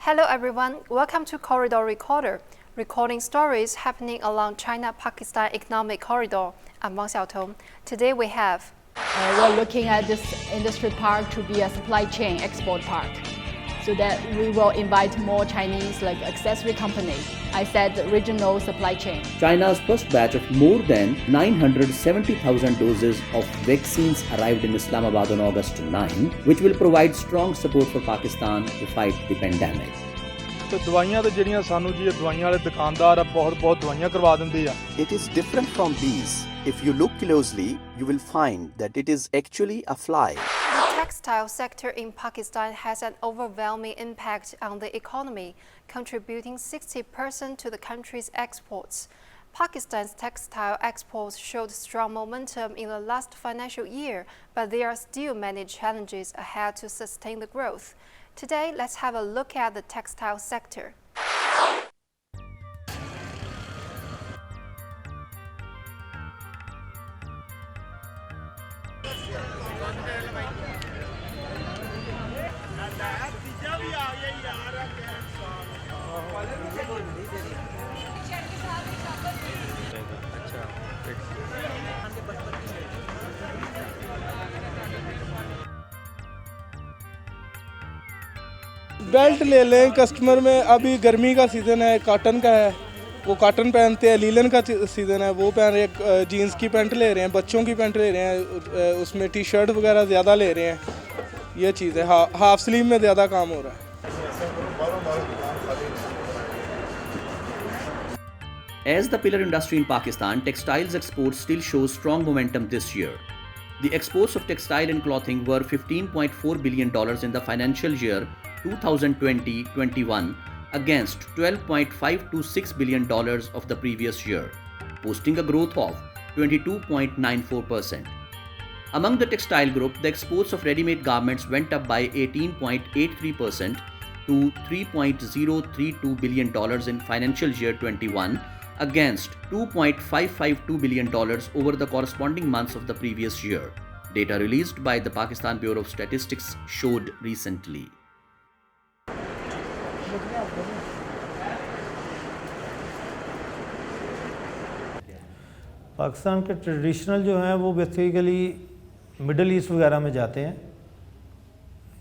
Hello everyone, welcome to Corridor Recorder, recording stories happening along China-Pakistan Economic Corridor. I'm Wang Xiaotong. Today we have we're looking at this industry park to be a supply chain export park, so that we will invite more Chinese like accessory companies. I said regional supply chain. China's first batch of more than 970,000 doses of vaccines arrived in Islamabad on August 9, which will provide strong support for Pakistan to fight the pandemic. ਤੇ ਦਵਾਈਆਂ ਤੇ ਜਿਹੜੀਆਂ ਸਾਨੂੰ ਜੀ ਦਵਾਈਆਂ ਵਾਲੇ ਦੁਕਾਨਦਾਰ ਆ ਬਹੁਤ ਦਵਾਈਆਂ ਕਰਵਾ ਦਿੰਦੇ ਆ. It is different from these. If you look closely, you will find that it is actually a fly. The textile sector in Pakistan has an overwhelming impact on the economy, contributing 60% to the country's exports. Pakistan's textile exports showed strong momentum in the last financial year, but there are still many challenges ahead to sustain the growth. Today, let's have a look at the textile sector. Belt ले लें customer में. अभी गर्मी का season है, cotton का है, वो कॉटन पहनते हैं. लीलन का सीज़न है, वो पहन रहे हैं. जीन्स की पैंट ले रहे हैं, बच्चों की पैंट ले रहे हैं, उसमें टी शर्ट वगैरह ज़्यादा ले रहे हैं. ये चीज़ है. हाफ स्लीव में ज़्यादा काम हो रहा है. As the pillar industry in Pakistan, textiles exports still shows strong momentum this year. The exports of textile and clothing were $15.4 billion in the financial year 2020-21 against $12.526 billion of the previous year, posting a growth of 22.94%. Among the textile group, the exports of ready-made garments went up by 18.83% to $3.032 billion in financial year 21 against $2.552 billion over the corresponding months of the previous year. Data released by the Pakistan Bureau of Statistics showed recently. Pakistan के traditional जो हैं वो basically middle east वगैरह में जाते हैं,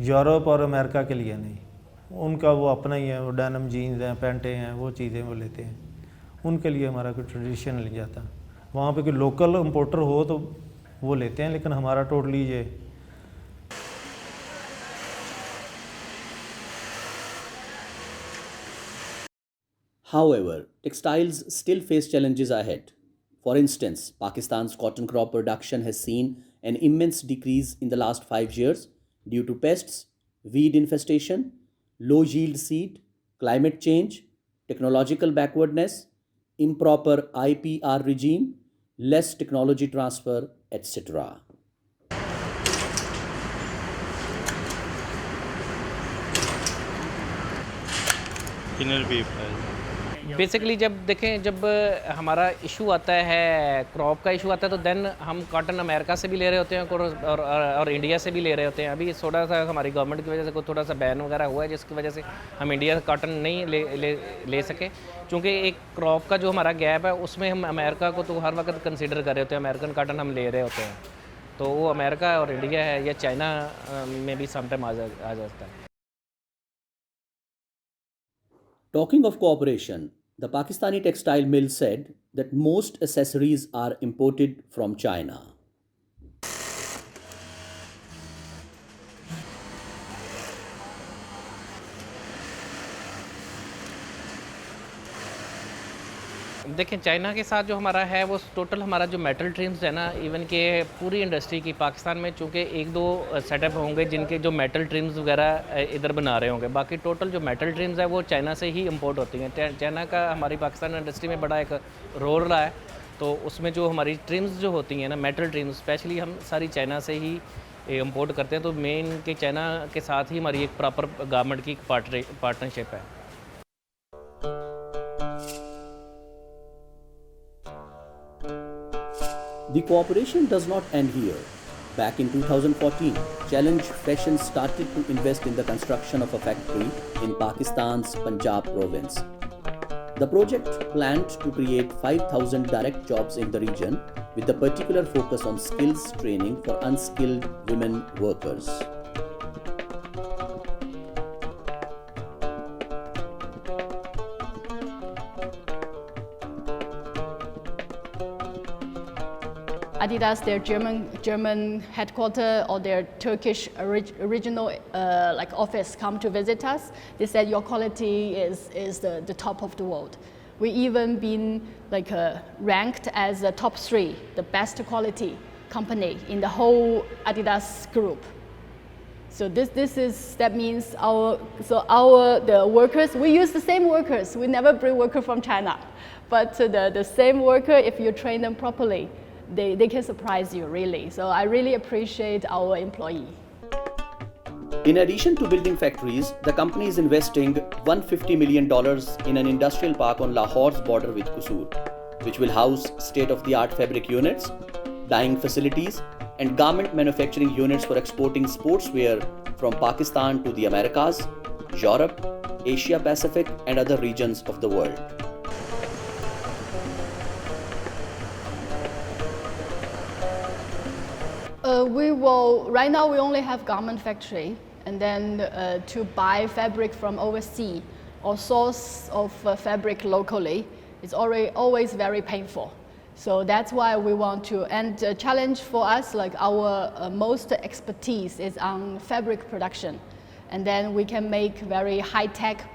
Europe और America के लिए नहीं. उनका वो अपना ही है, वो डेनिम जीन्स हैं, पैंटें हैं, वो चीज़ें वो लेते हैं. उनके लिए हमारा कोई ट्रेडिशन नहीं जाता. वहाँ पे कोई लोकल इम्पोर्टर हो तो वो लेते हैं, लेकिन हमारा टोटली ये. However, textiles still face challenges ahead. For instance, Pakistan's cotton crop production has seen an immense decrease in the last 5 years due to pests, weed infestation, low yield seed, climate change, technological backwardness, improper IPR regime, less technology transfer, etc. Basically जब देखें, जब हमारा issue आता है, crop का issue आता है, तो देन हम कॉटन अमेरिका से भी ले रहे होते हैं और इंडिया से भी ले रहे होते हैं. अभी थोड़ा सा हमारी गवर्नमेंट की वजह से थोड़ा सा बैन वगैरह हुआ है, जिसकी वजह से हम इंडिया से कॉटन नहीं ले सके, क्योंकि एक क्रॉप का जो हमारा गैप है उसमें हम अमेरिका को तो हर वक्त कंसिडर कर रहे होते हैं. अमेरिकन कॉटन हम ले रहे होते हैं, तो वो अमेरिका और इंडिया है या चाइना में भी समटाइम आ जाता है. Talking of cooperation, the Pakistani textile mill said that most accessories are imported from China. देखें, चाइना के साथ जो हमारा है वो टोटल हमारा जो मेटल ट्रिम्स है ना, इवन के पूरी इंडस्ट्री की पाकिस्तान में चूँकि 1-2 सेटअप होंगे जिनके जो मेटल ट्रिम्स वगैरह इधर बना रहे होंगे, बाकी टोटल जो मेटल ट्रिम्स है वो चाइना से ही इंपोर्ट होती हैं. चाइना का हमारी पाकिस्तान इंडस्ट्री में बड़ा एक रोल रहा है, तो उसमें जो हमारी ट्रिम्स जो होती हैं ना, मेटल ट्रिम्स स्पेशली हम सारी चाइना से ही इंपोर्ट करते हैं. तो मेन के चाइना के साथ ही हमारी एक प्रॉपर गारमेंट की पार्टनरशिप है. The cooperation does not end here. Back in 2014, Challenge Fashion started to invest in the construction of a factory in Pakistan's Punjab province. The project planned to create 5,000 direct jobs in the region with a particular focus on skills training for unskilled women workers. Adidas, their German headquarters or their Turkish original office come to visit us. They said your quality is the top of the world. We even been ranked as a top 3, the best quality company in the whole Adidas group. So that means the workers, we use the same workers. We never bring worker from China, but the same worker, if you train them properly, they can surprise you, really. So I really appreciate our employee. In addition to building factories, the company is investing $150 million in an industrial park on Lahore's border with Qusur, which will house state-of-the-art fabric units, dyeing facilities, and garment manufacturing units for exporting sportswear from Pakistan to the Americas, Europe, Asia Pacific, and other regions of the world. Right now we only have garment factory, and then to buy fabric from overseas or source of fabric locally is always very painful. So that's why we want to, and the challenge for us, our most expertise is on fabric production. And then we can make very high-tech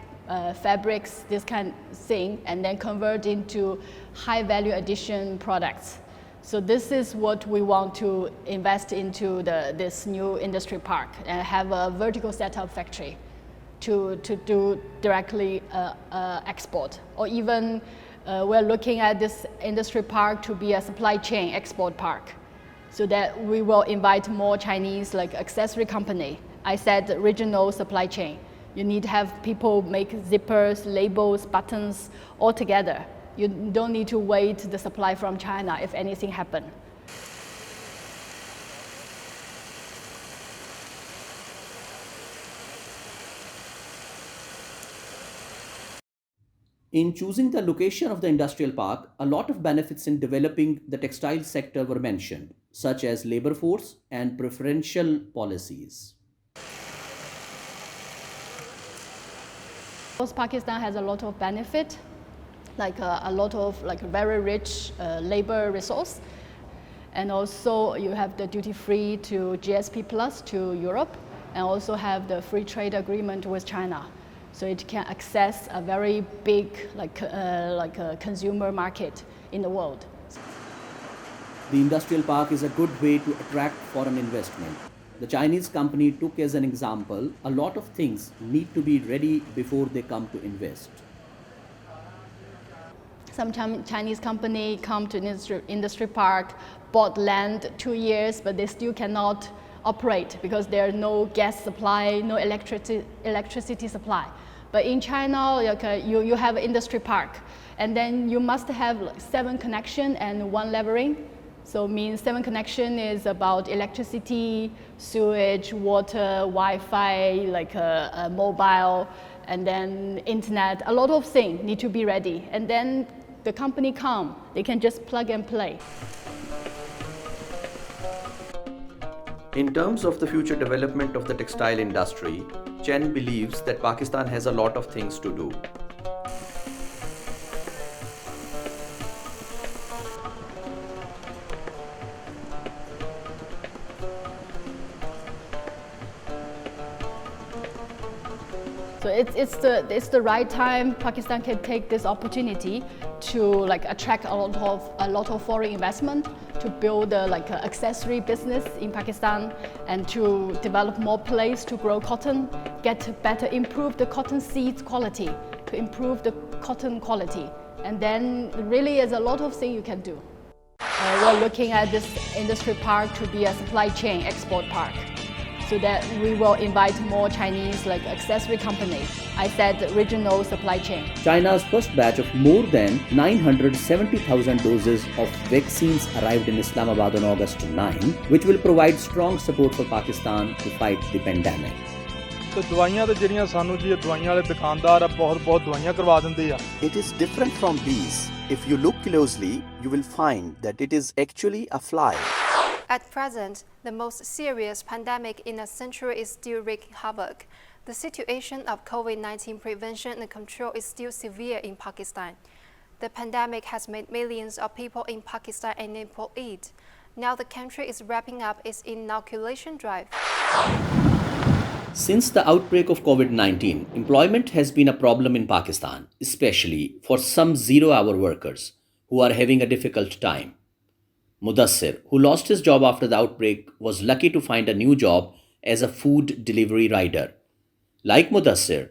fabrics, this kind of thing, and then convert into high value addition products. So this is what we want to invest into this new industry park and have a vertical setup factory to do directly export. Or even we're looking at this industry park to be a supply chain export park, so that we will invite more Chinese accessory company. I said regional supply chain. You need to have people make zippers, labels, buttons all together. You don't need to wait the supply from China if anything happens. In choosing the location of the industrial park, a lot of benefits in developing the textile sector were mentioned, such as labor force and preferential policies. Pakistan has a lot of benefit, a lot of very rich labor resource, and also you have the duty-free to GSP Plus to Europe, and also have the free trade agreement with China. So it can access a very big consumer market in the world. The industrial park is a good way to attract foreign investment. The Chinese company took as an example, a lot of things need to be ready before they come to invest. Some Chinese company come to industry park, bought land 2 years, but they still cannot operate because there are no gas supply, no electricity supply. But in China, you have an industry park, and then you must have 7 connection and 1 levering. So means 7 connection is about electricity, sewage, water, Wi-Fi, mobile, and then internet. A lot of things need to be ready, and then the company come, they can just plug and play. In terms of the future development of the textile industry, Chen believes that Pakistan has a lot of things to do. So it's the right time. Pakistan can take this opportunity to attract a lot of foreign investment, to build a accessory business in Pakistan, and to develop more place to grow cotton, improve the cotton seeds quality, to improve the cotton quality, and then really is a lot of things you can do. We're looking at this industry park to be a supply chain export park, so that we will invite more Chinese like accessory companies. I said regional supply chain. China's first batch of more than 970,000 doses of vaccines arrived in Islamabad on August 9, which will provide strong support for Pakistan to fight the pandemic. ਤੇ ਦਵਾਈਆਂ ਤੇ ਜਿਹੜੀਆਂ ਸਾਨੂੰ ਜੀ ਦਵਾਈਆਂ ਵਾਲੇ ਦੁਕਾਨਦਾਰ ਆ ਬਹੁਤ ਦਵਾਈਆਂ ਕਰਵਾ ਦਿੰਦੇ ਆ. It is different from these. If you look closely, you will find that it is actually a fly. At present, the most serious pandemic in a century is still wreaking havoc. The situation of COVID-19 prevention and control is still severe in Pakistan. The pandemic has made millions of people in Pakistan unable to eat. Now the country is wrapping up its inoculation drive. Since the outbreak of COVID-19, employment has been a problem in Pakistan, especially for some zero-hour workers who are having a difficult time. Mudassir, who lost his job after the outbreak, was lucky to find a new job as a food delivery rider. Like Mudassir,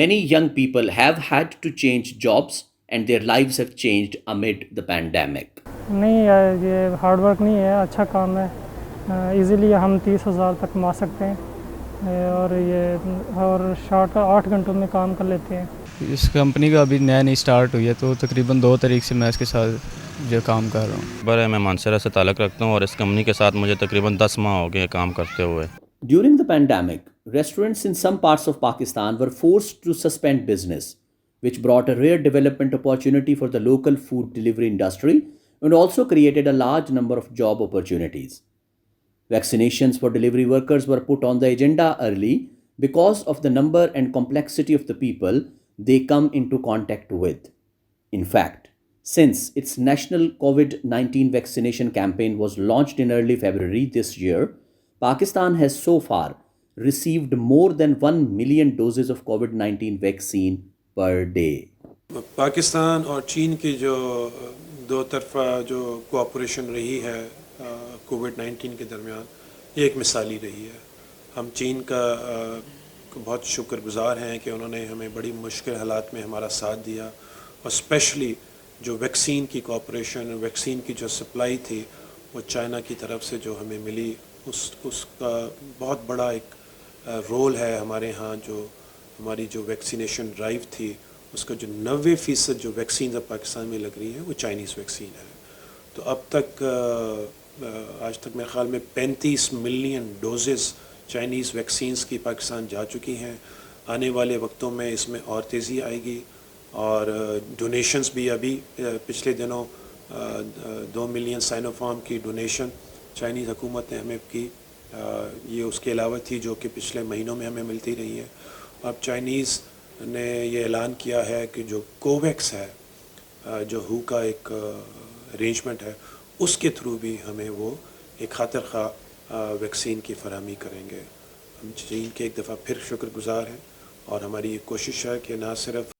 many young people have had to change jobs and their lives have changed amid the pandemic. नहीं ये hard work नहीं है, अच्छा काम है. Easily हम 30,000 तक कमा सकते हैं और शॉर्ट 8 घंटों में काम कर लेते हैं. इस कंपनी का अभी नया स्टार्ट हुई है तो तकरीबन 2 तारीख से मैं इसके साथ जो काम कर रहा हूँ. बड़े मैं मानसरा से ताल्लुक़ रखता हूँ और इस कंपनी के साथ मुझे तकरीबन 10 माह हो गए काम करते हुए. During the pandemic, restaurants in some parts of Pakistan were forced to suspend business, which brought a rare development opportunity for the local food delivery industry and also created a large number of job opportunities. Vaccinations for delivery workers were put on the agenda early because of the number and complexity of the people they come into contact with. In fact, since its national COVID-19 vaccination campaign was launched in early February this year, Pakistan has so far received more than 1 million doses of COVID-19 vaccine per day. Pakistan और चीन की जो दो तरफा जो cooperation रही है कोविड-19 के दरमियान, ये एक मिसाली रही है. हम चीन का बहुत शुक्रगुज़ार हैं कि उन्होंने हमें बड़ी मुश्किल हालात में हमारा साथ दिया और स्पेशली जो वैक्सीन की कोऑपरेशन, वैक्सीन की जो सप्लाई थी वो चाइना की तरफ से जो हमें मिली, उसका बहुत बड़ा एक रोल है हमारे यहाँ. जो हमारी जो वैक्सीनेशन ड्राइव थी उसका जो 90% जो वैक्सीन अब पाकिस्तान में लग रही है वो चाइनीज़ वैक्सीन है. तो अब तक आज तक मेरे ख्याल में 35 मिलियन डोजेस चाइनीज़ वैक्सीन्स की पाकिस्तान जा चुकी हैं. आने वाले वक्तों में इसमें और तेज़ी आएगी और डोनेशंस भी अभी पिछले दिनों 2 मिलियन साइनोफार्म की डोनेशन चाइनीज़ हुकूमत ने हमें की. ये उसके अलावा थी जो कि पिछले महीनों में हमें मिलती रही है. अब चाइनीज़ ने ये ऐलान किया है कि जो कोवैक्स है, जो हू का एक अरेंजमेंट है, उसके थ्रू भी हमें वो एक खातिर खा वैक्सीन की फराहमी करेंगे. हम चीन के एक दफ़ा फिर शुक्रगुज़ार हैं और हमारी ये कोशिश है कि ना सिर्फ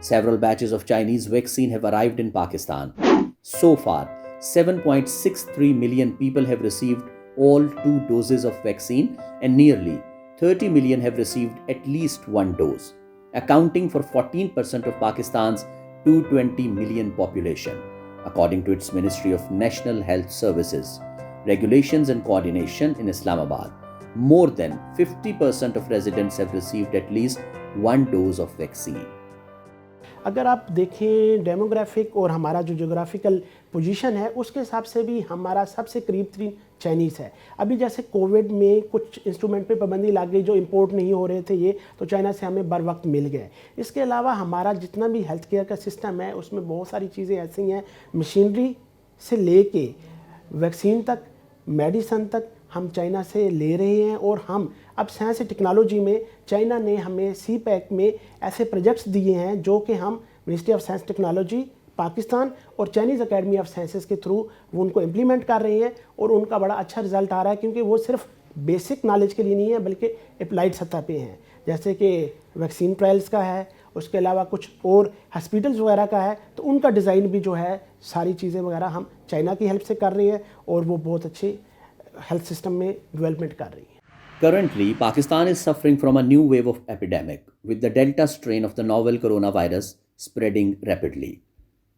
Several batches of Chinese vaccine have arrived in Pakistan. So far, 7.63 million people have received all 2 doses of vaccine and nearly 30 million have received at least 1 dose, accounting for 14% of Pakistan's 220 million population, according to its Ministry of National Health Services, Regulations and Coordination in Islamabad. More than 50% of residents have received at least 1 dose of vaccine. अगर आप देखें demographic और हमारा जो geographical position है उसके हिसाब से भी हमारा सबसे करीब तरीन चाइनीज़ है. अभी जैसे कोविड में कुछ इंस्ट्रूमेंट पे पाबंदी लग गई जो इंपोर्ट नहीं हो रहे थे, ये तो चाइना से हमें बर वक्त मिल गए. इसके अलावा हमारा जितना भी हेल्थ केयर का सिस्टम है उसमें बहुत सारी चीज़ें ऐसी हैं, मशीनरी से ले के वैक्सीन तक, मेडिसन तक हम चाइना से ले रहे हैं. और हम अब साइंस टेक्नोलॉजी में चाइना ने हमें CPEC में ऐसे प्रोजेक्ट्स दिए हैं जो कि हम ministry of science technology Pakistan और चाइनीज़ अकेडमी ऑफ साइंसेस के थ्रू वो उनको इम्प्लीमेंट कर रहे हैं और उनका बड़ा अच्छा रिजल्ट आ रहा है, क्योंकि वो सिर्फ बेसिक नॉलेज के लिए नहीं है बल्कि अप्लाइड सतह पे हैं. जैसे कि वैक्सीन ट्रायल्स का है उसके अलावा कुछ और हॉस्पिटल्स वगैरह का है, तो उनका डिज़ाइन भी जो है सारी चीज़ें वगैरह हम चाइना की हेल्प से कर रही है और वो बहुत अच्छे हेल्थ सिस्टम में डेवलपमेंट कर रही है। Currently, Pakistan is suffering from a new wave of epidemic, with the Delta strain of the novel coronavirus spreading rapidly.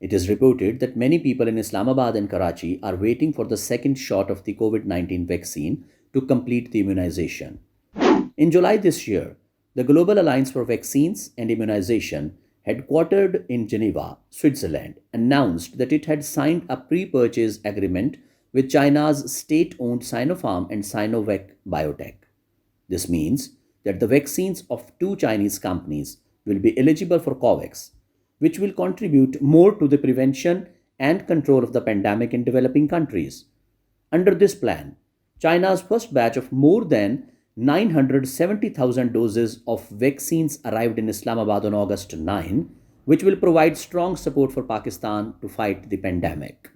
It is reported that many people in Islamabad and Karachi are waiting for the second shot of the COVID-19 vaccine to complete the immunization. In July this year, the Global Alliance for Vaccines and Immunization, headquartered in Geneva, Switzerland, announced that it had signed a pre-purchase agreement with China's state-owned Sinopharm and Sinovac Biotech. This means that the vaccines of two Chinese companies will be eligible for COVAX, which will contribute more to the prevention and control of the pandemic in developing countries. Under this plan, China's first batch of more than 970,000 doses of vaccines arrived in Islamabad on August 9, which will provide strong support for Pakistan to fight the pandemic.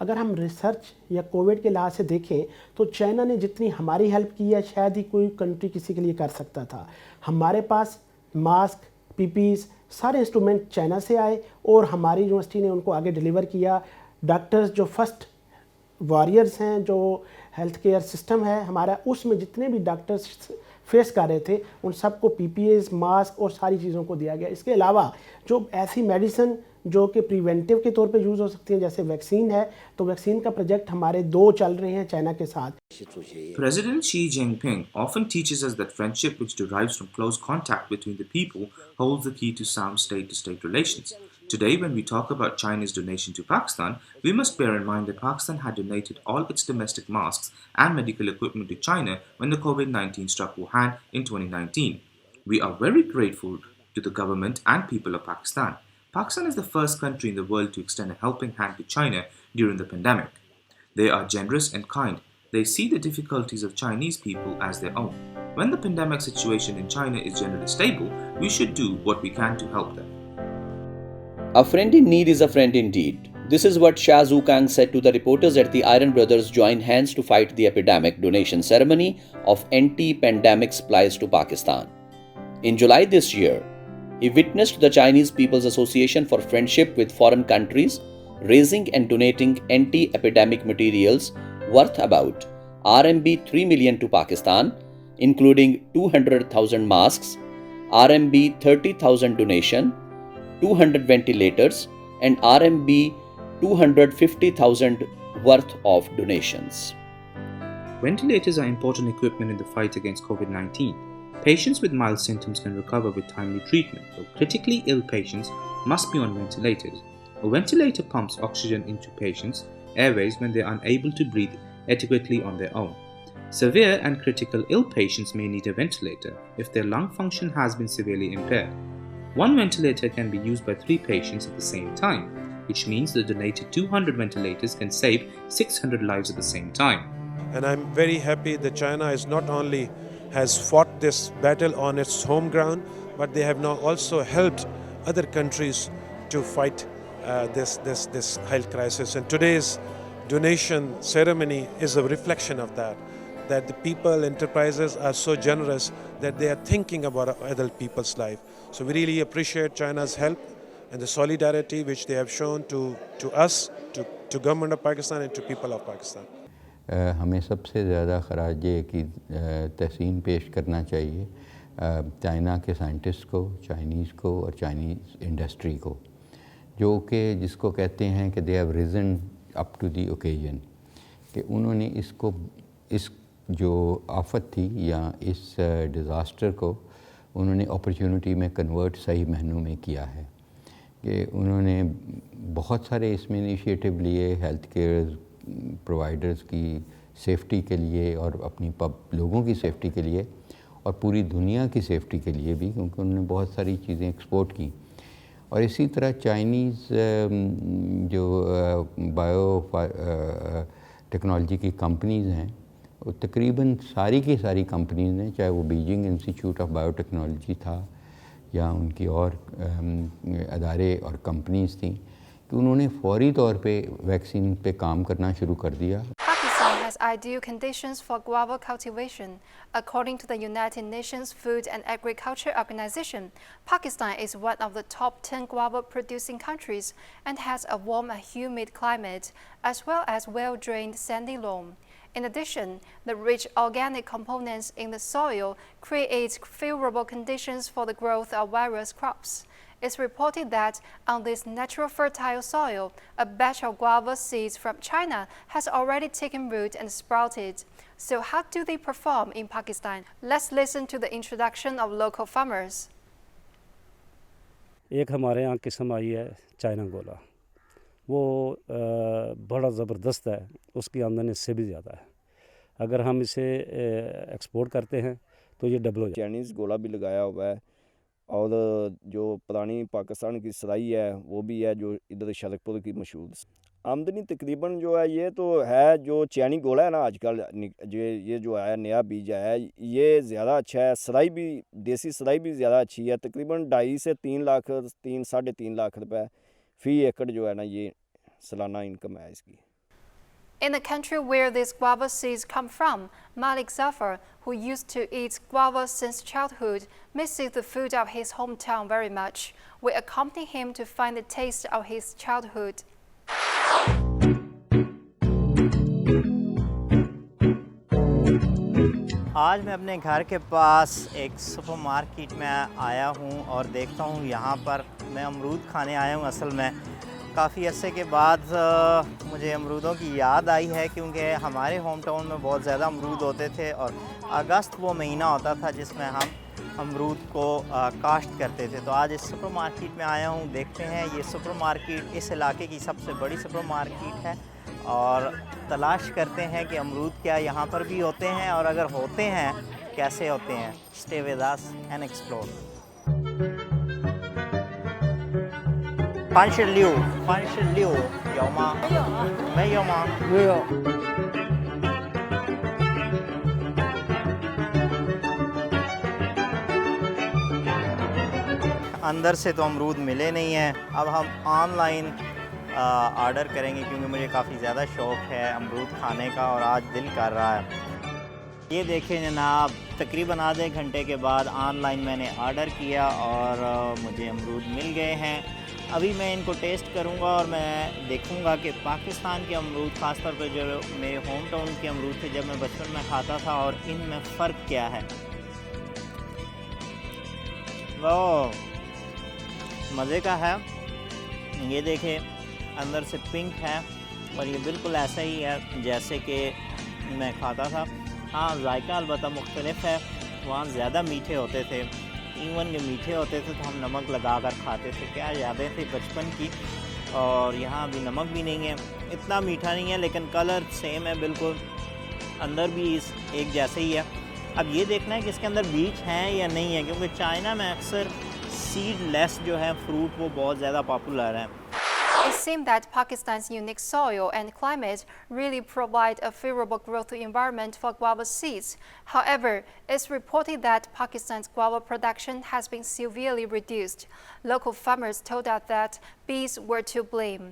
अगर हम research या Covid के लिहाज से देखें तो China ने जितनी हमारी हेल्प की है शायद ही कोई कंट्री किसी के लिए कर सकता था। हमारे पास मास्क, पीपीज़, सारे इंस्ट्रूमेंट चाइना से आए और हमारी यूनिवर्सिटी ने उनको आगे डिलीवर किया। डॉक्टर्स जो फर्स्ट वॉरियर्स हैं, जो हेल्थ केयर सिस्टम है हमारा, उसमें जितने भी डॉक्टर्स फेस कर रहे थे उन सबको पीपीएस, मास्क और सारी चीज़ों को दिया गया। इसके अलावा जो ऐसी मेडिसिन जो कि प्रिवेंटिव के तौर पे यूज़ हो सकती हैं, जैसे वैक्सीन है, तो वैक्सीन का प्रोजेक्ट हमारे 2 चल रहे हैं चाइना के साथ। President Xi Jinping often teaches us that friendship which derives from close contact between the people holds the key to sound state-to-state relations. Today, when we talk about China's donation to Pakistan, we must bear in mind that Pakistan had donated all its domestic masks and medical equipment to China when the COVID-19 struck Wuhan in 2019. We are very grateful to the government and people of Pakistan. Pakistan is the first country in the world to extend a helping hand to China during the pandemic. They are generous and kind. They see the difficulties of Chinese people as their own. When the pandemic situation in China is generally stable, we should do what we can to help them. A friend in need is a friend indeed. This is what Shah Zukang said to the reporters at the Iron Brothers Join Hands to Fight the Epidemic donation ceremony of anti-pandemic supplies to Pakistan. In July this year, he witnessed the Chinese People's Association for Friendship with Foreign Countries raising and donating anti-epidemic materials worth about RMB 3 million to Pakistan, including 200,000 masks, RMB 30,000 donation, 200 ventilators, and RMB 250,000 worth of donations. Ventilators are important equipment in the fight against COVID-19. Patients with mild symptoms can recover with timely treatment, while critically ill patients must be on ventilators. A ventilator pumps oxygen into patients' airways when they are unable to breathe adequately on their own. Severe and critical ill patients may need a ventilator if their lung function has been severely impaired. One ventilator can be used by 3 patients at the same time, which means the donated 200 ventilators can save 600 lives at the same time. And I'm very happy that China is not only has fought this battle on its home ground, but they have now also helped other countries to fight this health crisis. And today's donation ceremony is a reflection of that the people, enterprises are so generous that they are thinking about other people's life. So we really appreciate China's help and the solidarity which they have shown to us, to government of Pakistan and to people of Pakistan. हमें सबसे ज़्यादा खराज की तहसीन पेश करना चाहिए China के scientist को, Chinese को और चाइनीज़ इंडस्ट्री को, जो कि जिसको कहते हैं कि they have risen up to the occasion, कि उन्होंने इसको इस जो आफत थी या इस डिज़ास्टर को उन्होंने अपॉर्चुनिटी में कन्वर्ट सही मायनों में किया है, कि उन्होंने बहुत सारे इसमें इनिशिएटिव लिए हेल्थ केयर प्रोवाइडर्स की सेफ्टी के लिए और अपनी लोगों की सेफ्टी के लिए और पूरी दुनिया की सेफ्टी के लिए भी, क्योंकि उन्होंने बहुत सारी चीज़ें एक्सपोर्ट की। और इसी तरह चाइनीज़ जो बायो टेक्नोलॉजी की कंपनीज़ हैं, वो तकरीबन सारी की सारी कंपनीज़ ने, चाहे वो बीजिंग इंस्टीट्यूट ऑफ बायोटेक्नोलॉजी था या उनकी और अदारे और कंपनीज़ थी, कि उन्होंने फौरी तौर पे वैक्सीन पे काम करना शुरू कर दिया। Pakistan has ideal conditions for guava cultivation. According to the United Nations Food and Agriculture Organization, Pakistan is one of the top 10 guava-producing countries and has a warm and humid climate, as well as well-drained sandy loam. In addition, the rich organic components in the soil create favorable conditions for the growth of various crops. It's reported that on this natural fertile soil, a batch of guava seeds from China has already taken root and sprouted. So how do they perform in Pakistan? Let's listen to the introduction of local farmers. एक हमारे यहाँ किस्म आई है China गोला, वो बड़ा ज़बरदस्त है, उसकी आमदनी इससे भी ज़्यादा है। अगर हम इसे एक्सपोर्ट करते हैं तो ये डबल हो जाए। चाइनीज़ गोला भी लगाया हुआ है और जो पुरानी पाकिस्तान की सराई है वो भी है, जो इधर शरकपुर की मशहूर। आमदनी तकरीबन जो है ये तो है, जो चाइनी गोला है ना आजकल ये जो है नया बीज है, ये ज़्यादा अच्छा है। सराई भी, देसी सराई भी ज़्यादा अच्छी है। तकरीबन 2.5 से 3 लाख, 3-3.5 लाख रुपए फी एकड़ जो है ना, ये सालाना इनकम है इसकी। In the country where these guava seeds come from, Malik Zafar, who used to eat guava since childhood, misses the food of his hometown very much. We accompany him to find the taste of his childhood. आज मैं अपने घर के पास एक supermarket में आया हूँ और देखता हूँ यहाँ पर मैं अमरूद खाने आया हूँ। असल में काफ़ी अरसे के बाद मुझे अमरूदों की याद आई है, क्योंकि हमारे होम टाउन में बहुत ज़्यादा अमरूद होते थे और अगस्त वो महीना होता था जिसमें हम अमरूद को काश्त करते थे। तो आज इस सुपर मार्केट में आया हूँ, देखते हैं। ये सुपर मार्केट इस इलाके की सबसे बड़ी सुपर मार्केट है और तलाश करते हैं कि अमरूद क्या यहाँ पर भी होते हैं, और अगर होते हैं कैसे होते हैं। Stay with us and explore. Punch Liu,有吗？没有吗？没有。अंदर से तो अमरूद मिले नहीं हैं। अब हम ऑनलाइन ऑर्डर करेंगे, क्योंकि मुझे काफ़ी ज़्यादा शौक़ है अमरूद खाने का और आज दिल कर रहा है। ये देखें जनाब, तकरीबन आधे घंटे के बाद ऑनलाइन मैंने ऑर्डर किया और मुझे अमरूद मिल गए हैं। अभी मैं इनको टेस्ट करूंगा और मैं देखूंगा कि पाकिस्तान के अमरूद, ख़ासतौर पर जो मेरे होम टाउन के अमरूद थे जब मैं बचपन में खाता था, और इनमें फ़र्क क्या है। वो मज़े का है। ये देखें, अंदर से पिंक है और ये बिल्कुल ऐसा ही है जैसे कि मैं खाता था। हाँ, जायका अलबत्ता मुख्तलिफ है। वहाँ ज़्यादा मीठे होते थे, इवन के मीठे होते थे तो हम नमक लगा कर खाते थे। क्या यादें थी बचपन की। और यहाँ अभी नमक भी नहीं है, इतना मीठा नहीं है, लेकिन कलर सेम है बिल्कुल, अंदर भी एक जैसे ही है। अब ये देखना है कि इसके अंदर बीज हैं या नहीं है, क्योंकि चाइना में अक्सर सीडलेस जो है फ्रूट वो बहुत ज़्यादा पॉपुलर है। It seems that Pakistan's unique soil and climate really provide a favorable growth environment for guava seeds. However, it's reported that Pakistan's guava production has been severely reduced. Local farmers told us that bees were to blame.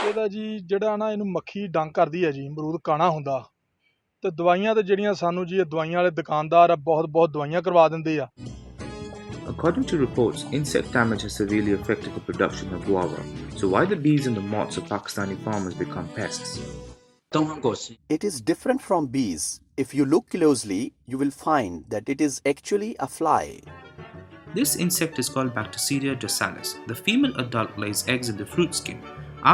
ਇਹਦਾ ਜੀ ਜਿਹੜਾ ਨਾ ਇਹਨੂੰ ਮੱਖੀ ਡੰਗ ਕਰਦੀ ਹੈ ਜੀ, ਅਮਰੂਦ ਕਾਣਾ ਹੁੰਦਾ ਤੇ ਦਵਾਈਆਂ ਤੇ ਜਿਹੜੀਆਂ ਸਾਨੂੰ ਜੀ ਦਵਾਈਆਂ ਵਾਲੇ ਦੁਕਾਨਦਾਰ ਆ ਬਹੁਤ ਦਵਾਈਆਂ ਕਰਵਾ ਦਿੰਦੇ ਆ। According to reports, insect damage has severely affected the production of guava. So why the bees and the moths of Pakistani farmers become pests? It is different from bees. If you look closely, you will find that it is actually a fly. This insect is called Bacteria dorsalis. The female adult lays eggs in the fruit skin.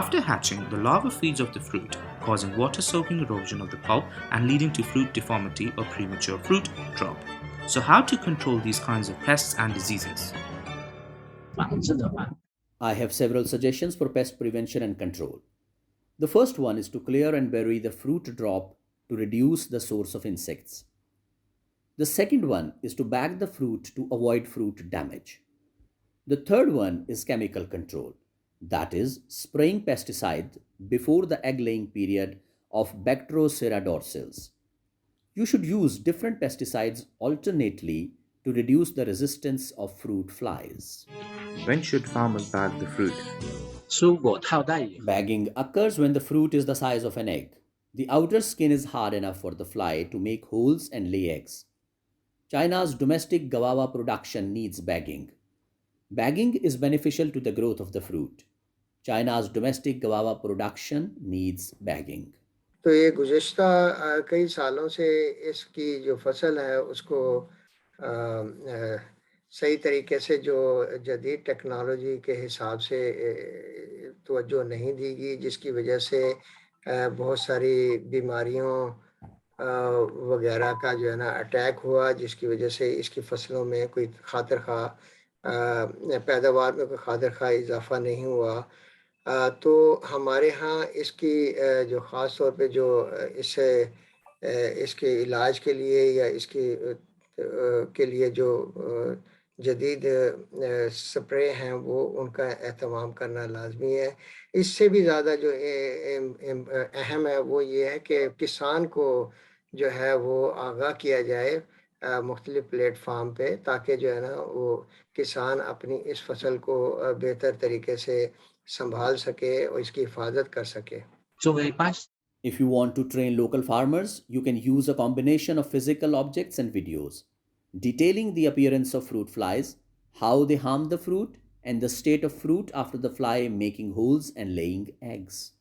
After hatching, the larva feeds off the fruit, causing water-soaking erosion of the pulp and leading to fruit deformity or premature fruit drop. So how to control these kinds of pests and diseases? I have several suggestions for pest prevention and control. The first one is to clear and bury the fruit drop to reduce the source of insects. The second one is to bag the fruit to avoid fruit damage. The third one is chemical control, that is, spraying pesticide before the egg-laying period of Bacteria dorsalis. You should use different pesticides alternately to reduce the resistance of fruit flies. When should farmers bag the fruit? Bagging occurs when the fruit is the size of an egg. The outer skin is hard enough for the fly to make holes and lay eggs. China's domestic guava production needs bagging. Bagging is beneficial to the growth of the fruit. China's domestic guava production needs bagging. तो ये गुज़िश्ता कई सालों से इसकी जो फसल है उसको सही तरीके से जो जदीद टेक्नोलॉजी के हिसाब से तवज्जो नहीं दी गई, जिसकी वजह से बहुत सारी बीमारियों वगैरह का जो है ना अटैक हुआ, जिसकी वजह से इसकी फसलों में कोई खातिर खा पैदावार में कोई खातिर खा इजाफा नहीं हुआ। तो हमारे यहाँ इसकी जो ख़ास तौर पे जो इससे इसके इलाज के लिए या इसके के लिए जो जदीद स्प्रे हैं वो उनका एहतमाम करना लाजमी है। इससे भी ज़्यादा जो अहम है वो ये है कि किसान को जो है वो आगाह किया जाए मुख्तलिफ प्लेटफार्म पे, ताकि जो है ना वो किसान अपनी इस फसल को बेहतर तरीके से संभाल सके और इसकी हिफाजत कर सके। If you want to train local farmers, you can use a combination of physical objects and videos, detailing the appearance of fruit flies, how they harm the fruit, and the state of fruit after the fly making holes and laying eggs.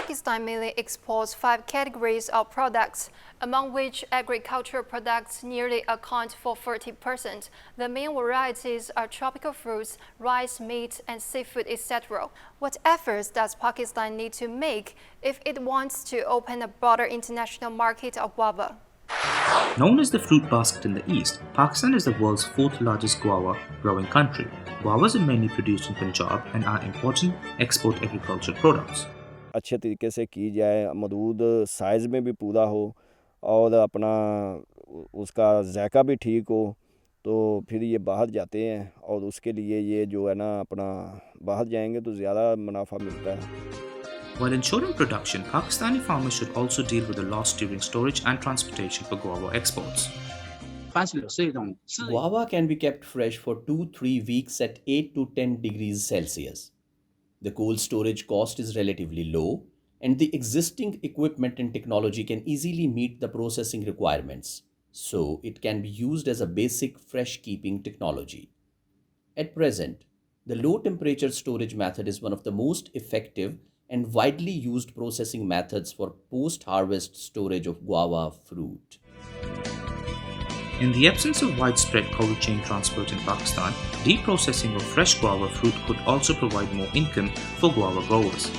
Pakistan mainly exports 5 categories of products, among which agricultural products nearly account for 30%. The main varieties are tropical fruits, rice, meat, and seafood, etc. What efforts does Pakistan need to make if it wants to open a broader international market of guava? Known as the fruit basket in the East, Pakistan is the world's 4th largest guava growing country. Guavas are mainly produced in Punjab and are important export agricultural products. अच्छे तरीके से की जाए, मदूद size में भी पूरा हो और अपना उसका जायका भी ठीक हो, तो फिर ये बाहर जाते हैं और उसके लिए ये जो है ना अपना बाहर जाएंगे तो ज़्यादा मुनाफा मिलता है। While ensuring production, Pakistani farmers should also deal with the loss during storage and transportation for guava exports. Guava can be kept fresh for 2-3 weeks at 8 to 10 degrees Celsius. The cold storage cost is relatively low, and the existing equipment and technology can easily meet the processing requirements, so it can be used as a basic fresh keeping technology. At present, the low temperature storage method is one of the most effective and widely used processing methods for post-harvest storage of guava fruit. In the absence of widespread cold chain transport in Pakistan, deep processing of fresh guava fruit could also provide more income for guava growers.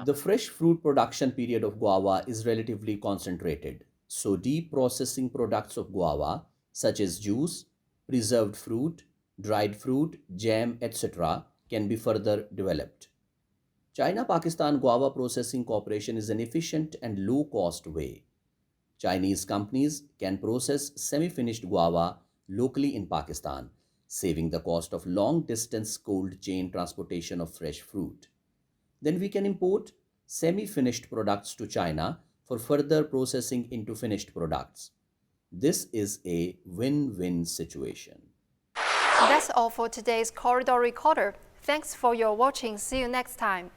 The fresh fruit production period of guava is relatively concentrated, so deep processing products of guava, such as juice, preserved fruit, dried fruit, jam, etc., can be further developed. China-Pakistan Guava Processing Corporation is an efficient and low-cost way. Chinese companies can process semi-finished guava locally in Pakistan, saving the cost of long-distance cold chain transportation of fresh fruit. Then we can import semi-finished products to China for further processing into finished products. This is a win-win situation. That's all for today's Corridor Recorder. Thanks for your watching. See you next time.